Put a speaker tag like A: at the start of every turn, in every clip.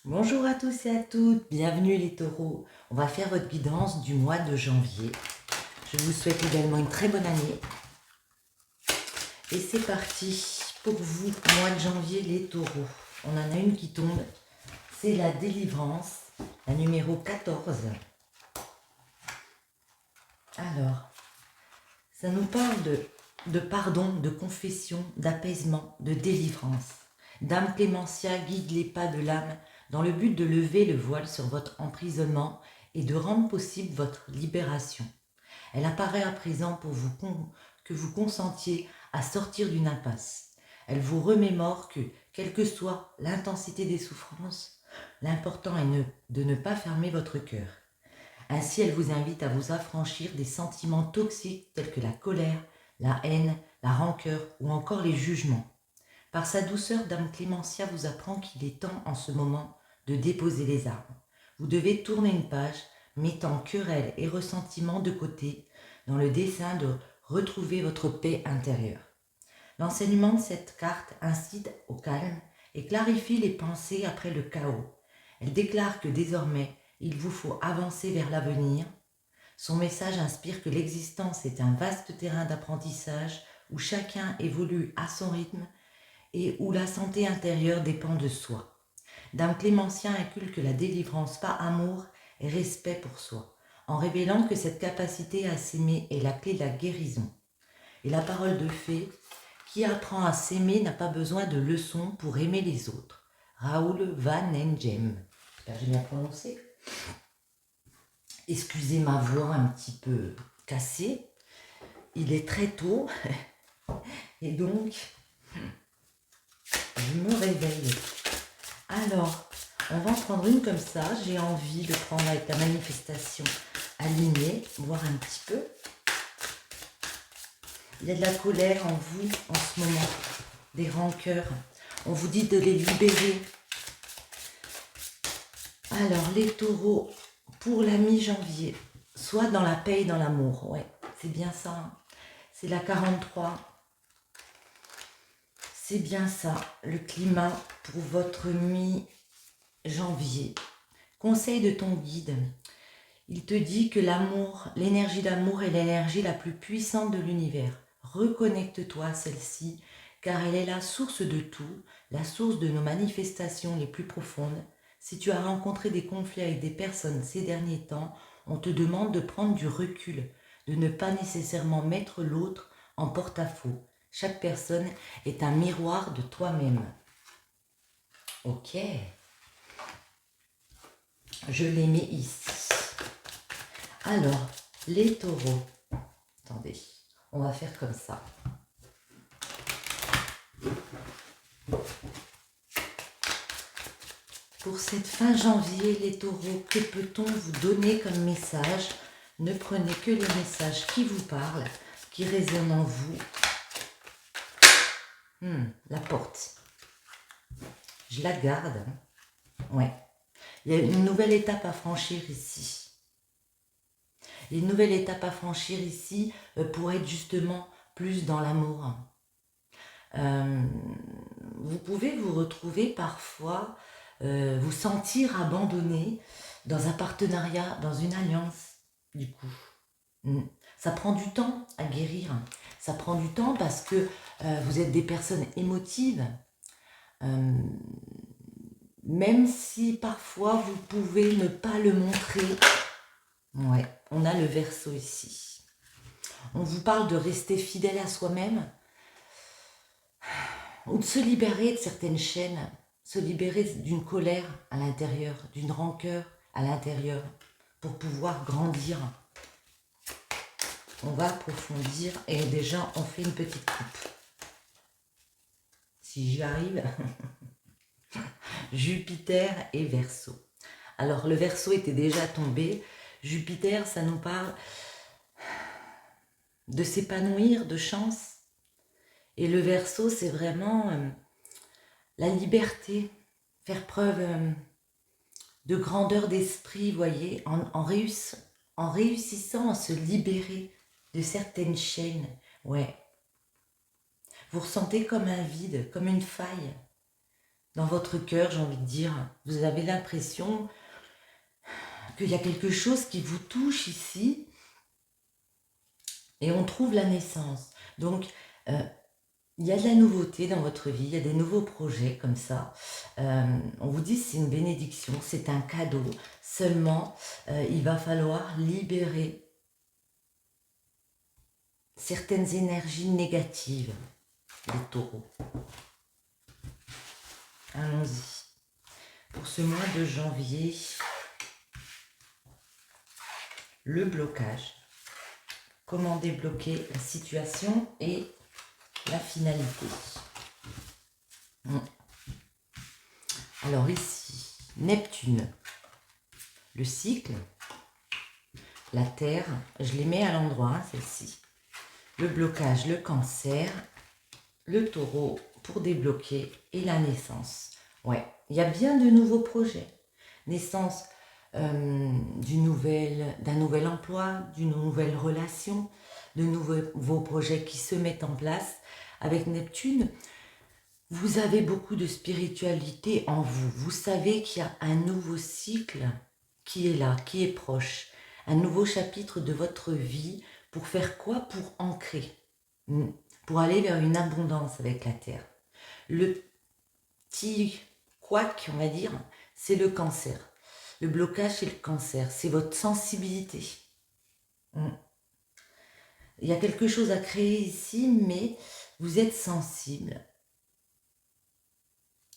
A: Bonjour à tous et à toutes, bienvenue les taureaux. On va faire votre guidance du mois de janvier. Je vous souhaite également une très bonne année. Et c'est parti pour vous, mois de janvier les taureaux. On en a une qui tombe, c'est la délivrance, la numéro 14. Alors, ça nous parle de pardon, de confession, d'apaisement, de délivrance. Dame Clémentia guide les pas de l'âme dans le but de lever le voile sur votre emprisonnement et de rendre possible votre libération. Elle apparaît à présent pour que vous consentiez à sortir d'une impasse. Elle vous remémore que, quelle que soit l'intensité des souffrances, l'important est de ne pas fermer votre cœur. Ainsi, elle vous invite à vous affranchir des sentiments toxiques tels que la colère, la haine, la rancœur ou encore les jugements. Par sa douceur, Dame Clémentia vous apprend qu'il est temps en ce moment de déposer les armes. Vous devez tourner une page, mettant querelle et ressentiment de côté, dans le dessein de retrouver votre paix intérieure. L'enseignement de cette carte incite au calme et clarifie les pensées après le chaos. Elle déclare que désormais, il vous faut avancer vers l'avenir. Son message inspire que l'existence est un vaste terrain d'apprentissage où chacun évolue à son rythme et où la santé intérieure dépend de soi. Dame Clémentia inculque la délivrance par amour et respect pour soi, en révélant que cette capacité à s'aimer est la clé de la guérison. Et la parole de fée, qui apprend à s'aimer n'a pas besoin de leçons pour aimer les autres. Raoul Van Engem. J'espère que j'ai bien prononcé. Excusez ma voix un petit peu cassée. Il est très tôt et donc je me réveille. Alors, on va en prendre une comme ça. J'ai envie de prendre avec la manifestation alignée, voir un petit peu. Il y a de la colère en vous en ce moment, des rancœurs. On vous dit de les libérer. Alors, les taureaux, pour la mi-janvier, soit dans la paix et dans l'amour. Ouais, c'est bien ça. Hein. C'est la 43. C'est bien ça, le climat pour votre mi-janvier. Conseil de ton guide. Il te dit que l'amour, l'énergie d'amour est l'énergie la plus puissante de l'univers. Reconnecte-toi à celle-ci, car elle est la source de tout, la source de nos manifestations les plus profondes. Si tu as rencontré des conflits avec des personnes ces derniers temps, on te demande de prendre du recul, de ne pas nécessairement mettre l'autre en porte-à-faux. Chaque personne est un miroir de toi-même. Ok, je les mets ici. Alors, les taureaux, attendez, on va faire comme ça. Pour cette fin janvier, les taureaux, que peut-on vous donner comme message? Ne prenez que les messages qui vous parlent, qui résonnent en vous. La porte. Je la garde. Ouais. Il y a une nouvelle étape à franchir ici. Une nouvelle étape à franchir ici pour être justement plus dans l'amour. Vous pouvez vous retrouver parfois, vous sentir abandonné dans un partenariat, dans une alliance, du coup. Ça prend du temps à guérir. Ça prend du temps parce que vous êtes des personnes émotives. Même si parfois vous pouvez ne pas le montrer. Ouais, on a le Verseau ici. On vous parle de rester fidèle à soi-même ou de se libérer de certaines chaînes, se libérer d'une colère à l'intérieur, d'une rancœur à l'intérieur pour pouvoir grandir. On va approfondir et déjà on fait une petite coupe. Si j'y arrive, Jupiter et Verseau. Alors le Verseau était déjà tombé. Jupiter, ça nous parle de s'épanouir, de chance. Et le Verseau, c'est vraiment la liberté, faire preuve de grandeur d'esprit, voyez, en réussissant à se libérer de certaines chaînes. Ouais. Vous ressentez comme un vide, comme une faille. dans votre cœur, j'ai envie de dire, vous avez l'impression qu'il y a quelque chose qui vous touche ici et on trouve la naissance. Donc, il y a de la nouveauté dans votre vie, il y a des nouveaux projets comme ça. On vous dit que c'est une bénédiction, c'est un cadeau. Seulement, il va falloir libérer certaines énergies négatives, les taureaux. Allons-y. Pour ce mois de janvier, le blocage. Comment débloquer la situation et la finalité. Alors ici, Neptune, le cycle, la Terre, je les mets à l'endroit, hein, celle-ci. Le blocage, le cancer, le taureau pour débloquer et la naissance. Ouais, il y a bien de nouveaux projets. Naissance d'un nouvel emploi, d'une nouvelle relation, de nouveaux projets qui se mettent en place. Avec Neptune, vous avez beaucoup de spiritualité en vous. Vous savez qu'il y a un nouveau cycle qui est là, qui est proche. Un nouveau chapitre de votre vie. Pour faire quoi? Pour ancrer. Pour aller vers une abondance avec la Terre. Le petit couac, on va dire, c'est le cancer. Le blocage, c'est le cancer. C'est votre sensibilité. Il y a quelque chose à créer ici, mais vous êtes sensible.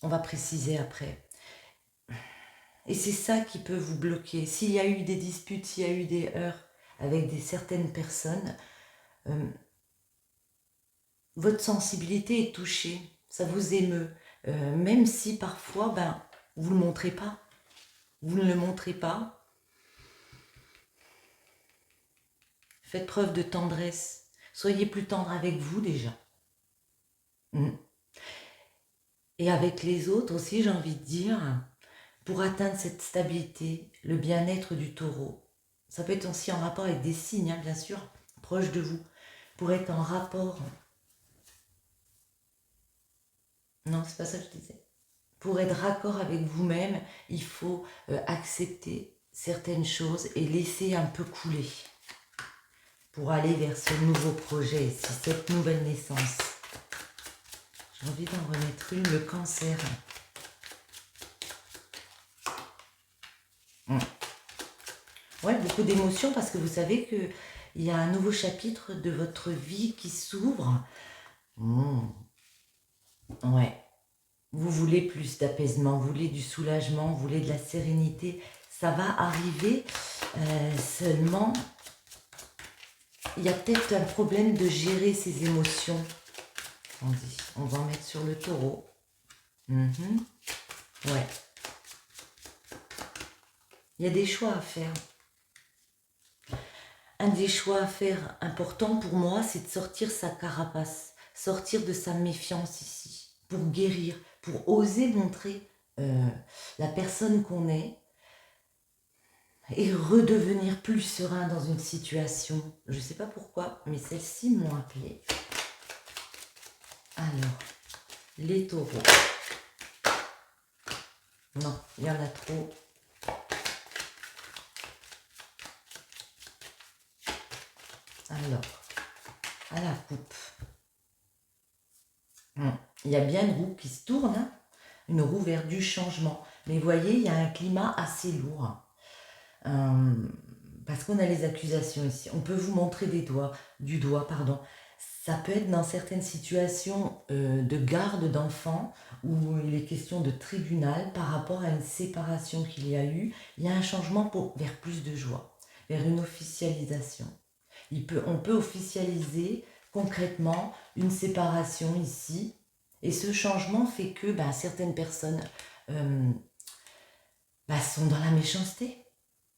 A: On va préciser après. Et c'est ça qui peut vous bloquer. S'il y a eu des disputes, s'il y a eu des heurts avec certaines personnes, votre sensibilité est touchée. Ça vous émeut. Même si parfois, vous ne le montrez pas. Vous ne le montrez pas. Faites preuve de tendresse. Soyez plus tendre avec vous déjà. Et avec les autres aussi, j'ai envie de dire, pour atteindre cette stabilité, le bien-être du taureau. Ça peut être aussi en rapport avec des signes, hein, bien sûr, proches de vous. Pour être en rapport... Non, c'est pas ça que je disais. Pour être raccord avec vous-même, il faut accepter certaines choses et laisser un peu couler. Pour aller vers ce nouveau projet ici, cette nouvelle naissance. J'ai envie d'en remettre une, le cancer. Ouais, beaucoup d'émotions parce que vous savez qu'il y a un nouveau chapitre de votre vie qui s'ouvre. Ouais. Vous voulez plus d'apaisement, vous voulez du soulagement, vous voulez de la sérénité. Ça va arriver, seulement il y a peut-être un problème de gérer ses émotions. Attendez, on va en mettre sur le taureau. Ouais. Il y a des choix à faire. Un des choix à faire important pour moi, c'est de sortir sa carapace, sortir de sa méfiance ici, pour guérir, pour oser montrer la personne qu'on est et redevenir plus serein dans une situation. Je ne sais pas pourquoi, mais celles-ci m'ont appelé. Alors, les taureaux. Non, il y en a trop. Alors, à la coupe. Il y a bien une roue qui se tourne, hein, une roue vers du changement. Mais vous voyez, il y a un climat assez lourd. Parce qu'on a les accusations ici. On peut vous montrer du doigt. Ça peut être dans certaines situations de garde d'enfants où il est question de tribunal par rapport à une séparation qu'il y a eu. Il y a un changement vers plus de joie, vers une officialisation. On peut officialiser concrètement une séparation ici. Et ce changement fait que certaines personnes sont dans la méchanceté.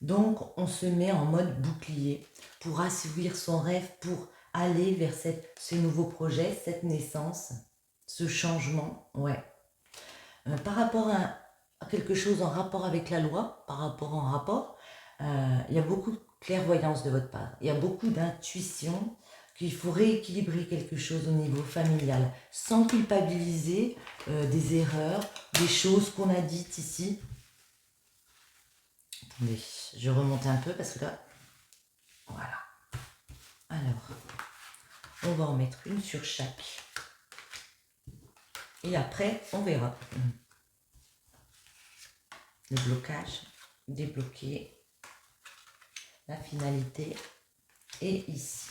A: Donc, on se met en mode bouclier pour assouvir son rêve, pour aller vers ce nouveau projet, cette naissance, ce changement. Ouais. Par rapport à quelque chose en rapport avec la loi, il y a beaucoup de clairvoyance de votre part. Il y a beaucoup d'intuition qu'il faut rééquilibrer quelque chose au niveau familial, sans culpabiliser des erreurs, des choses qu'on a dites ici. Attendez, je remonte un peu parce que là, voilà. Alors, on va en mettre une sur chaque. Et après, on verra. Le blocage, débloquer, la finalité, et ici.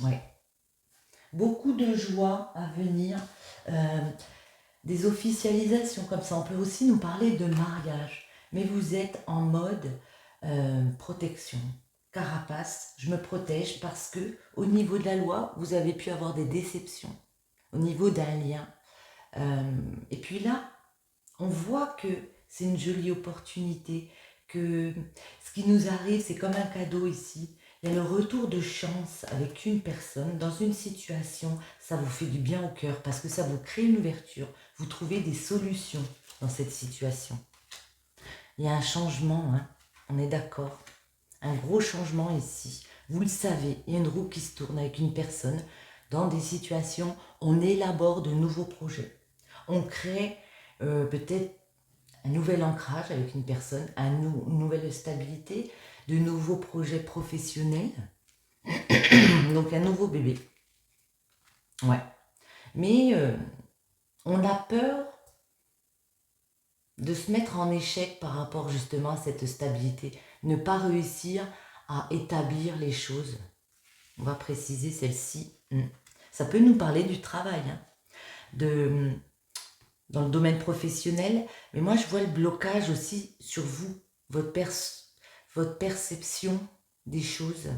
A: Ouais. Beaucoup de joie à venir, des officialisations comme ça. On peut aussi nous parler de mariage, mais vous êtes en mode protection. Carapace, je me protège parce que au niveau de la loi, vous avez pu avoir des déceptions, au niveau d'un lien. Et puis là, on voit que c'est une jolie opportunité, que ce qui nous arrive, c'est comme un cadeau ici. Il y a le retour de chance avec une personne dans une situation, ça vous fait du bien au cœur parce que ça vous crée une ouverture, vous trouvez des solutions dans cette situation. Il y a un changement, hein, on est d'accord, un gros changement ici. Vous le savez, il y a une roue qui se tourne avec une personne. Dans des situations, on élabore de nouveaux projets. On crée peut-être un nouvel ancrage avec une personne, une nouvelle stabilité, de nouveaux projets professionnels, donc un nouveau bébé. Ouais. Mais on a peur de se mettre en échec par rapport justement à cette stabilité, ne pas réussir à établir les choses. On va préciser celle-ci. Ça peut nous parler du travail, hein, dans le domaine professionnel, mais moi je vois le blocage aussi sur vous, votre perception des choses,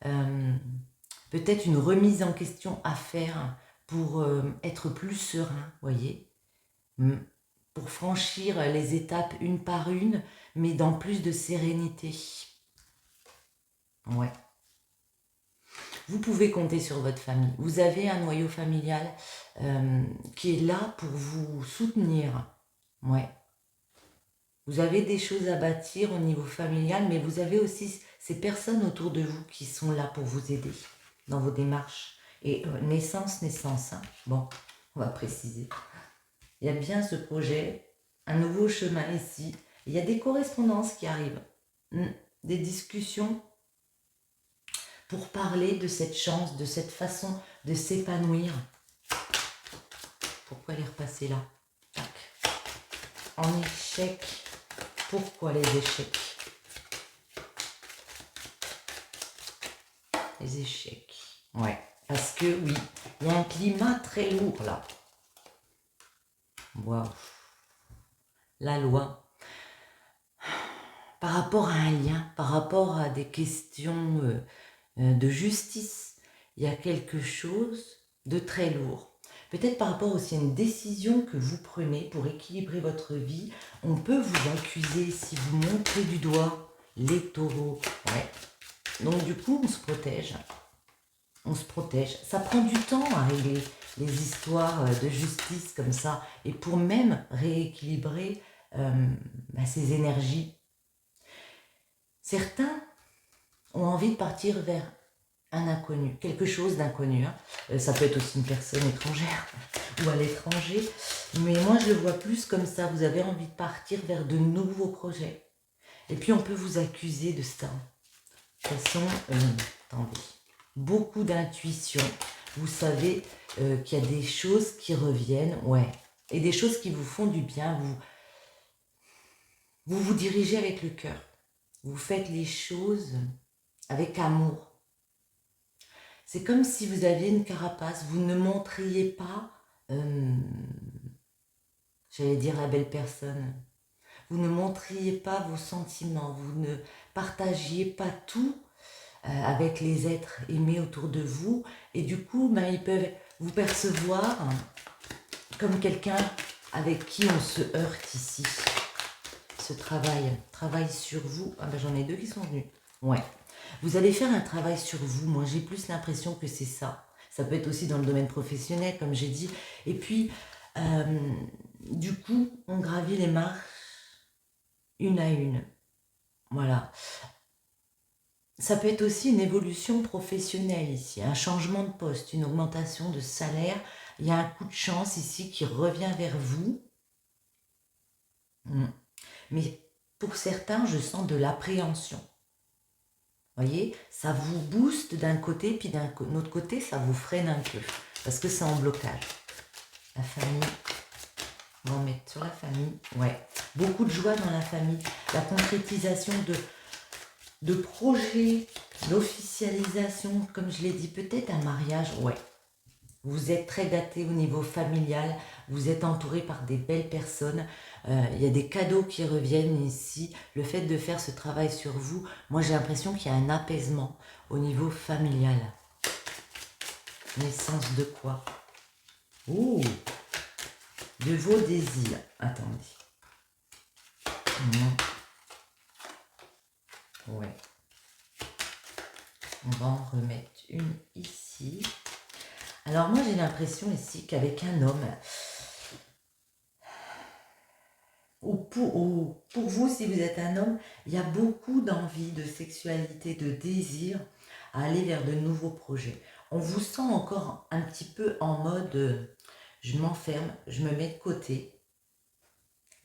A: peut-être une remise en question à faire pour être plus serein, voyez, pour franchir les étapes une par une, mais dans plus de sérénité. Ouais. Vous pouvez compter sur votre famille. Vous avez un noyau familial qui est là pour vous soutenir. Ouais. Vous avez des choses à bâtir au niveau familial, mais vous avez aussi ces personnes autour de vous qui sont là pour vous aider dans vos démarches. Et naissance, hein. Bon, on va préciser. Il y a bien ce projet, un nouveau chemin ici. Il y a des correspondances qui arrivent, des discussions pour parler de cette chance, de cette façon de s'épanouir. Pourquoi elle est repassée là? Tac. En échec. Pourquoi les échecs? Les échecs. Ouais. Parce que oui, il y a un climat très lourd là. Waouh. La loi. Par rapport à un lien, par rapport à des questions de justice, il y a quelque chose de très lourd. Peut-être par rapport aussi à une décision que vous prenez pour équilibrer votre vie, on peut vous accuser si vous montrez du doigt les taureaux. Ouais. Donc du coup, on se protège. On se protège. Ça prend du temps à régler les histoires de justice comme ça. Et pour même rééquilibrer ces énergies. Certains ont envie de partir vers un inconnu, quelque chose d'inconnu. Hein. Ça peut être aussi une personne étrangère ou à l'étranger. Mais moi, je le vois plus comme ça. Vous avez envie de partir vers de nouveaux projets. Et puis, on peut vous accuser de ça. De toute façon, attendez, beaucoup d'intuition. Vous savez qu'il y a des choses qui reviennent, ouais. Et des choses qui vous font du bien. Vous dirigez avec le cœur. Vous faites les choses avec amour. C'est comme si vous aviez une carapace, vous ne montriez pas, j'allais dire la belle personne, vous ne montriez pas vos sentiments, vous ne partagiez pas tout avec les êtres aimés autour de vous, et du coup, ils peuvent vous percevoir comme quelqu'un avec qui on se heurte ici. Ce travail sur vous, j'en ai deux qui sont venus, ouais. Vous allez faire un travail sur vous. Moi, j'ai plus l'impression que c'est ça. Ça peut être aussi dans le domaine professionnel, comme j'ai dit. Et puis, du coup, on gravit les marches une à une. Voilà. Ça peut être aussi une évolution professionnelle ici, un changement de poste, une augmentation de salaire. Il y a un coup de chance ici qui revient vers vous. Mais pour certains, je sens de l'appréhension. Vous voyez, ça vous booste d'un côté, puis d'un autre côté, ça vous freine un peu. Parce que c'est en blocage. La famille, on va en mettre sur la famille. Ouais, beaucoup de joie dans la famille. La concrétisation de projets, l'officialisation, comme je l'ai dit, peut-être un mariage. Ouais, vous êtes très gâtés au niveau familial. Vous êtes entouré par des belles personnes. Il y a des cadeaux qui reviennent ici. Le fait de faire ce travail sur vous, moi j'ai l'impression qu'il y a un apaisement au niveau familial. Naissance de quoi? Ouh, de vos désirs. Attendez. Ouais. On va en remettre une ici. Alors moi j'ai l'impression ici qu'avec un homme, ou pour vous si vous êtes un homme, il y a beaucoup d'envie, de sexualité, de désir à aller vers de nouveaux projets. On vous sent encore un petit peu en mode je m'enferme, je me mets de côté,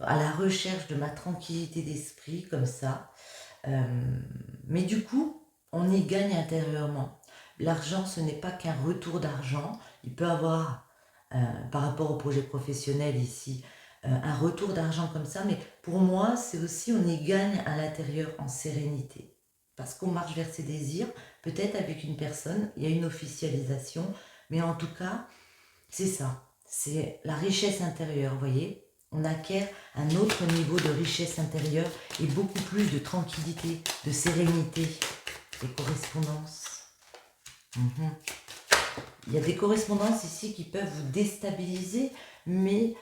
A: à la recherche de ma tranquillité d'esprit comme ça. Mais du coup, on y gagne intérieurement. L'argent, ce n'est pas qu'un retour d'argent. Il peut avoir, par rapport au projet professionnel ici, un retour d'argent comme ça. Mais pour moi, c'est aussi, on y gagne à l'intérieur en sérénité. Parce qu'on marche vers ses désirs, peut-être avec une personne, il y a une officialisation. Mais en tout cas, c'est ça. C'est la richesse intérieure, vous voyez. On acquiert un autre niveau de richesse intérieure et beaucoup plus de tranquillité, de sérénité. Des correspondances. Il y a des correspondances ici qui peuvent vous déstabiliser, mais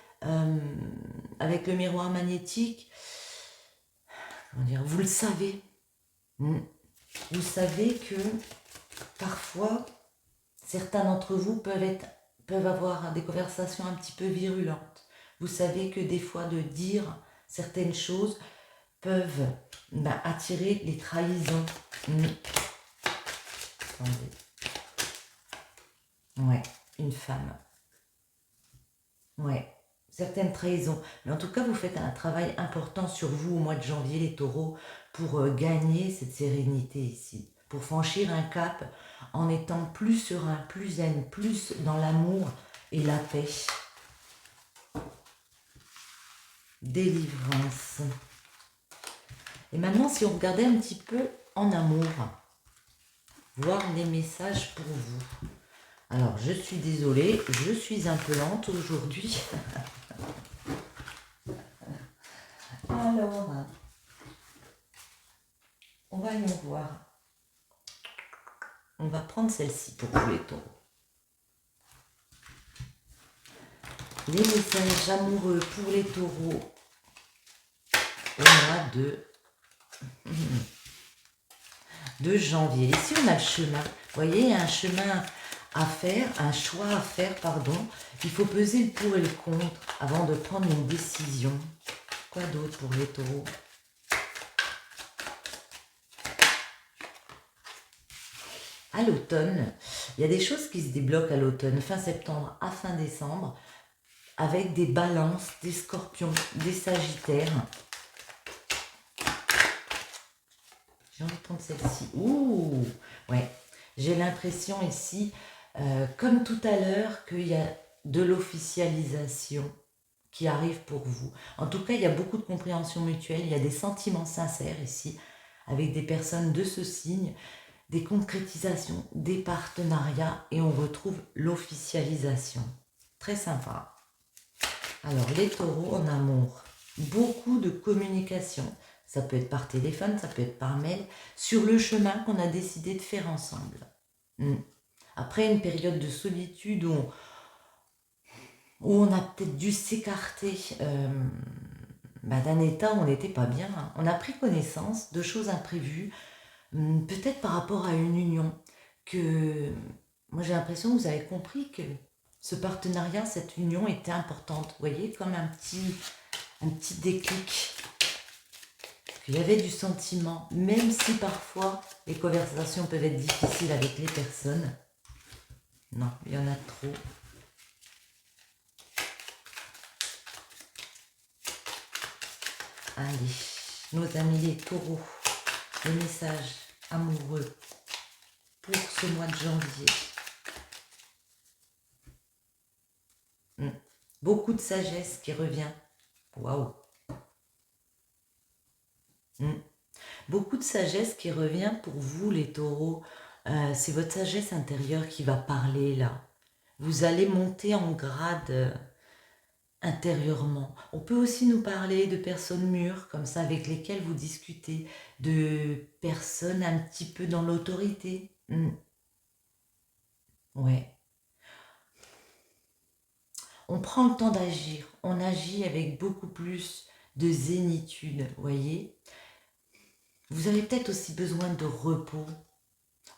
A: avec le miroir magnétique, comment dire, vous le savez. Vous savez que parfois, certains d'entre vous peuvent avoir des conversations un petit peu virulentes. Vous savez que des fois, de dire certaines choses peuvent attirer les trahisons. Attendez. Ouais, une femme. Ouais, certaines trahisons. Mais en tout cas, vous faites un travail important sur vous au mois de janvier, les taureaux, pour gagner cette sérénité ici. Pour franchir un cap en étant plus serein, plus zen, plus dans l'amour et la paix. Délivrance. Et maintenant, si on regardait un petit peu en amour, voir les messages pour vous. Alors, je suis désolée, je suis un peu lente aujourd'hui. Alors, on va y voir. On va prendre celle-ci pour vous les taureaux. Les messages amoureux pour les taureaux au mois de janvier. Ici, on a le chemin. Vous voyez, il y a un chemin à faire, un choix à faire, pardon. Il faut peser le pour et le contre avant de prendre une décision. Quoi d'autre pour les taureaux? À l'automne, il y a des choses qui se débloquent à l'automne, fin septembre à fin décembre, avec des balances, des scorpions, des sagittaires. J'ai envie de prendre celle-ci. Ouh, ouais. J'ai l'impression ici, comme tout à l'heure, qu'il y a de l'officialisation qui arrive pour vous. En tout cas, il y a beaucoup de compréhension mutuelle, il y a des sentiments sincères ici, avec des personnes de ce signe, des concrétisations, des partenariats, et on retrouve l'officialisation. Très sympa. Alors, les taureaux en amour, beaucoup de communication. Ça peut être par téléphone, ça peut être par mail, sur le chemin qu'on a décidé de faire ensemble. Après une période de solitude où on a peut-être dû s'écarter d'un état où on n'était pas bien, on a pris connaissance de choses imprévues, peut-être par rapport à une union, que moi j'ai l'impression que vous avez compris que ce partenariat, cette union était importante. Vous voyez, comme un petit déclic qu'il y avait du sentiment, même si parfois les conversations peuvent être difficiles avec les personnes. Non, il y en a trop. Allez, nos amis les taureaux, les messages amoureux pour ce mois de janvier. Beaucoup de sagesse qui revient. Waouh. Beaucoup de sagesse qui revient pour vous les taureaux. C'est votre sagesse intérieure qui va parler là. Vous allez monter en grade intérieurement. On peut aussi nous parler de personnes mûres, comme ça, avec lesquelles vous discutez, de personnes un petit peu dans l'autorité. Ouais. On prend le temps d'agir, on agit avec beaucoup plus de zénitude, voyez. Vous avez peut-être aussi besoin de repos.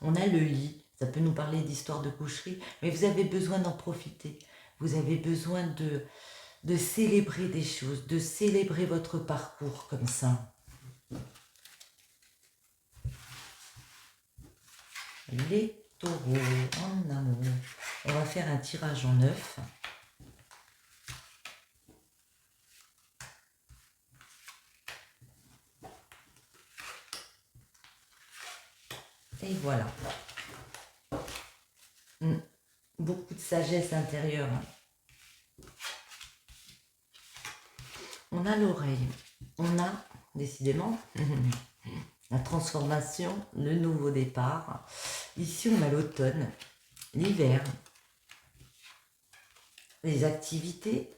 A: On a le lit, ça peut nous parler d'histoire de coucherie, mais vous avez besoin d'en profiter. Vous avez besoin de célébrer des choses, de célébrer votre parcours comme ça. Les taureaux en amour. On va faire un tirage en 9. Et voilà. Beaucoup de sagesse intérieure. On a l'oreille. On a, décidément, la transformation, le nouveau départ. Ici, on a l'automne, l'hiver, les activités.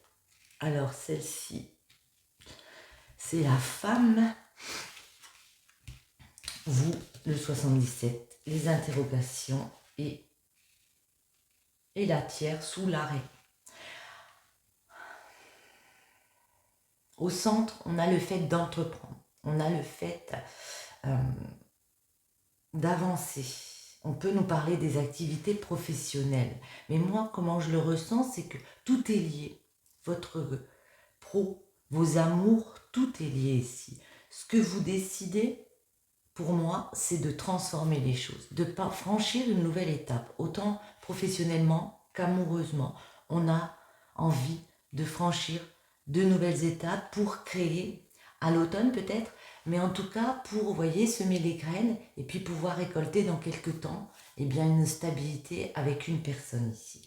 A: Alors, celle-ci, c'est la femme. Vous, le 77, les interrogations et la tiers sous l'arrêt. Au centre, on a le fait d'entreprendre, on a le fait d'avancer. On peut nous parler des activités professionnelles. Mais moi, comment je le ressens, c'est que tout est lié. Votre pro, vos amours, tout est lié ici. Ce que vous décidez, pour moi, c'est de transformer les choses, de franchir une nouvelle étape. Autant professionnellement qu'amoureusement, on a envie de franchir de nouvelles étapes pour créer, à l'automne peut-être, mais en tout cas pour, vous voyez, semer les graines et puis pouvoir récolter dans quelques temps une stabilité avec une personne ici.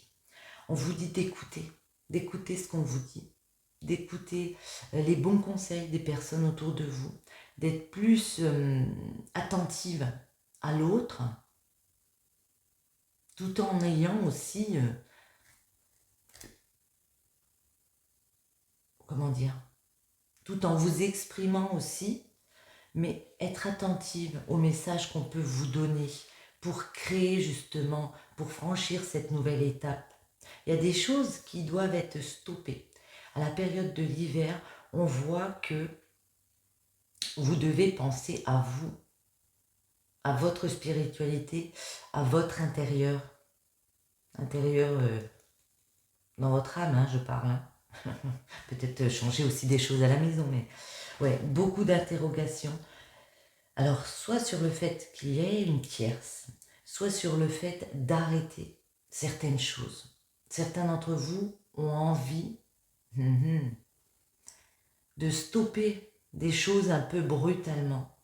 A: On vous dit d'écouter ce qu'on vous dit, d'écouter les bons conseils des personnes autour de vous, d'être plus attentive à l'autre, tout en ayant aussi, tout en vous exprimant aussi, mais être attentive aux messages qu'on peut vous donner pour créer justement, pour franchir cette nouvelle étape. Il y a des choses qui doivent être stoppées. À la période de l'hiver, on voit que vous devez penser à vous, à votre spiritualité, à votre intérieur. Intérieur dans votre âme, je parle. Peut-être changer aussi des choses à la maison, mais ouais, beaucoup d'interrogations. Alors, soit sur le fait qu'il y ait une tierce, soit sur le fait d'arrêter certaines choses. Certains d'entre vous ont envie de stopper des choses un peu brutalement.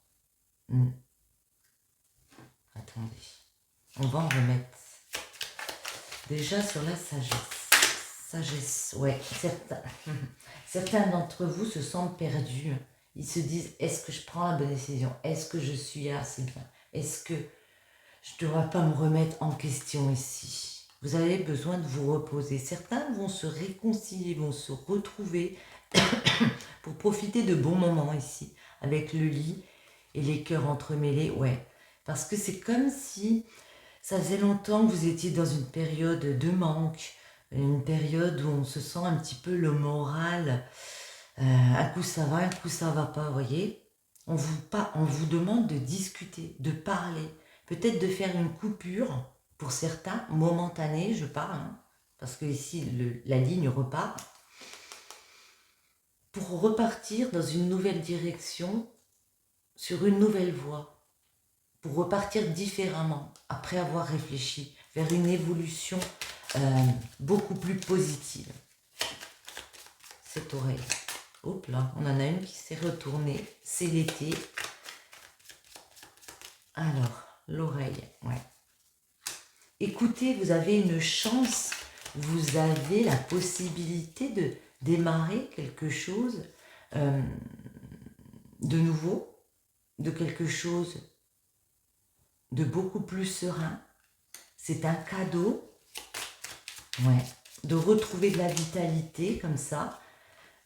A: Attendez, on va en remettre. Déjà sur la sagesse. Sagesse, ouais, certains d'entre vous se sentent perdus. Ils se disent, est-ce que je prends la bonne décision? Est-ce que je suis assez bien? Est-ce que je ne devrais pas me remettre en question ici? Vous avez besoin de vous reposer. Certains vont se réconcilier, vont se retrouver pour profiter de bons moments ici, avec le lit et les cœurs entremêlés, ouais. Parce que c'est comme si ça faisait longtemps que vous étiez dans une période de manque, une période où on se sent un petit peu le moral, un coup ça va, un coup ça va pas, vous voyez. On vous demande de discuter, de parler, peut-être de faire une coupure, pour certains, momentanée, je parle, parce que ici la ligne repart, pour repartir dans une nouvelle direction sur une nouvelle voie pour repartir différemment après avoir réfléchi vers une évolution beaucoup plus positive. Cette oreille. Hop là, on en a une qui s'est retournée. C'est l'été. Alors, l'oreille, ouais. Écoutez, vous avez une chance, vous avez la possibilité de démarrer quelque chose de nouveau, de quelque chose de beaucoup plus serein. C'est un cadeau, ouais, de retrouver de la vitalité comme ça,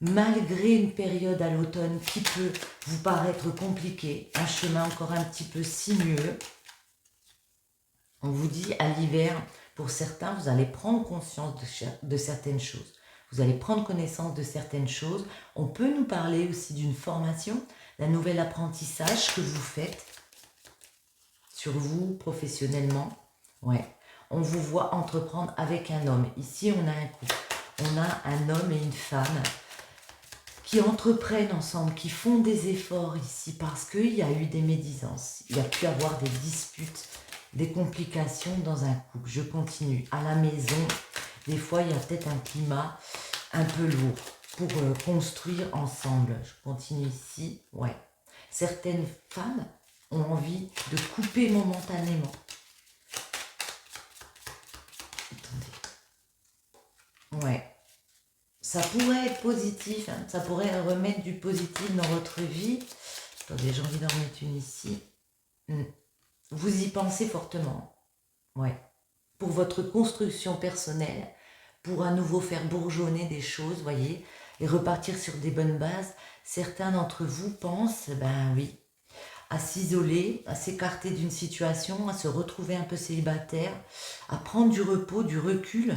A: malgré une période à l'automne qui peut vous paraître compliquée, un chemin encore un petit peu sinueux. On vous dit à l'hiver, pour certains, vous allez prendre conscience de certaines choses. Vous allez prendre connaissance de certaines choses. On peut nous parler aussi d'une formation, d'un nouvel apprentissage que vous faites sur vous professionnellement. Ouais. On vous voit entreprendre avec un homme. Ici, on a un couple. On a un homme et une femme qui entreprennent ensemble, qui font des efforts ici parce qu'il y a eu des médisances. Il y a pu avoir des disputes, des complications dans un couple. Je continue. À la maison, des fois, il y a peut-être un climat un peu lourd pour construire ensemble. Je continue ici. Ouais. Certaines femmes ont envie de couper momentanément. Attendez. Ouais. Ça pourrait être positif, hein. Ça pourrait remettre du positif dans votre vie. Attendez, j'ai envie d'en remettre une ici. Vous y pensez fortement. Ouais. Pour votre construction personnelle, pour à nouveau faire bourgeonner des choses, voyez, et repartir sur des bonnes bases. Certains d'entre vous pensent, ben oui, à s'isoler, à s'écarter d'une situation, à se retrouver un peu célibataire, à prendre du repos, du recul,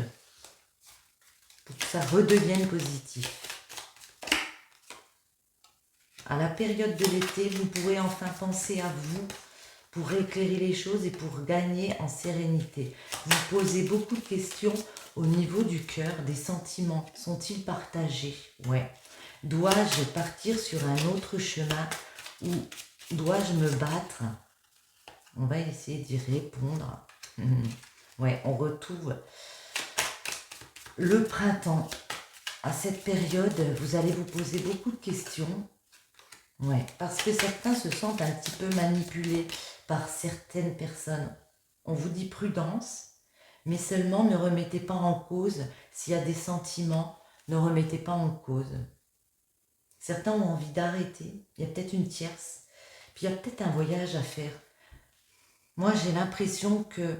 A: pour que ça redevienne positif. À la période de l'été, vous pourrez enfin penser à vous pour éclairer les choses et pour gagner en sérénité. Vous posez beaucoup de questions au niveau du cœur, des sentiments. Sont-ils partagés? Ouais. Dois-je partir sur un autre chemin ou dois-je me battre? On va essayer d'y répondre. Ouais, on retrouve le printemps. À cette période, vous allez vous poser beaucoup de questions. Ouais, parce que certains se sentent un petit peu manipulés par certaines personnes. On vous dit prudence, mais seulement ne remettez pas en cause s'il y a des sentiments, ne remettez pas en cause. Certains ont envie d'arrêter, il y a peut-être une tierce, puis il y a peut-être un voyage à faire. Moi, j'ai l'impression que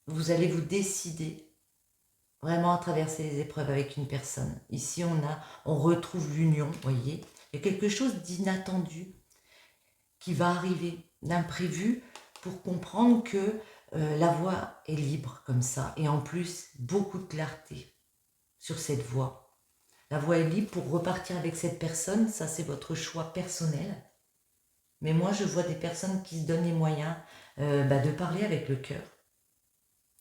A: vous allez vous décider vraiment à traverser les épreuves avec une personne. Ici, on retrouve l'union, vous voyez. Il y a quelque chose d'inattendu qui va arriver, d'imprévu, pour comprendre que la voie est libre comme ça. Et en plus, beaucoup de clarté sur cette voie. La voie est libre pour repartir avec cette personne, ça c'est votre choix personnel. Mais moi, je vois des personnes qui se donnent les moyens de parler avec le cœur.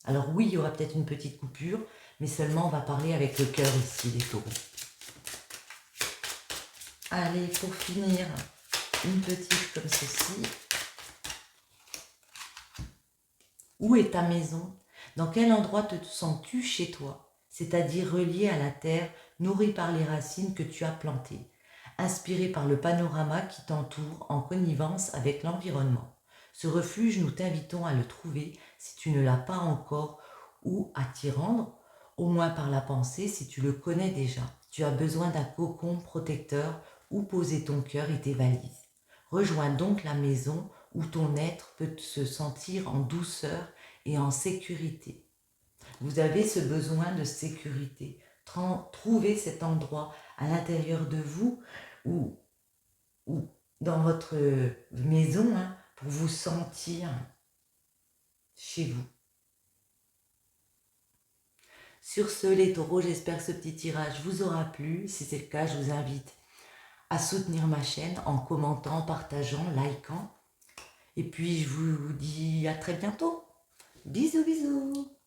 A: Alors oui, il y aura peut-être une petite coupure, mais seulement on va parler avec le cœur ici, les taureaux. Allez, pour finir, une petite comme ceci. Où est ta maison? Dans quel endroit te sens-tu chez toi? C'est-à-dire relié à la terre, nourri par les racines que tu as plantées, inspiré par le panorama qui t'entoure en connivence avec l'environnement. Ce refuge, nous t'invitons à le trouver si tu ne l'as pas encore ou à t'y rendre, au moins par la pensée si tu le connais déjà. Tu as besoin d'un cocon protecteur où poser ton cœur et tes valises. Rejoins donc la maison où ton être peut se sentir en douceur et en sécurité. Vous avez ce besoin de sécurité. Trouvez cet endroit à l'intérieur de vous ou dans votre maison pour vous sentir chez vous. Sur ce, les taureaux, j'espère que ce petit tirage vous aura plu. Si c'est le cas, je vous invite à soutenir ma chaîne en commentant, partageant, likant. Et puis, je vous dis à très bientôt. Bisous, bisous.